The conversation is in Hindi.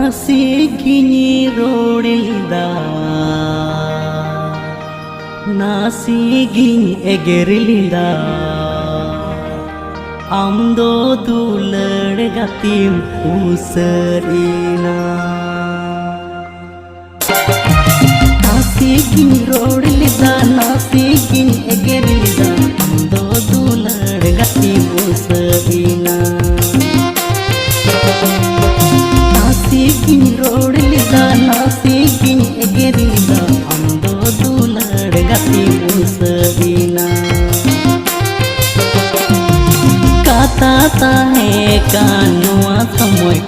नासिगिनी रोडिल्दा नासिगिनी एगेरिलिदा आमदो दुलड़ गतिम उसरीना नासिगिनी रोडिल्दा नासिगिनी एगेरिलिदा आमदो दुलड़ गतिम उसरीना नासिगिनी रोडिल्दा नासिगिनी एगेरिलिदा आमदो दुलड़ गतिम उसरीना kata tahe kan nuat semuai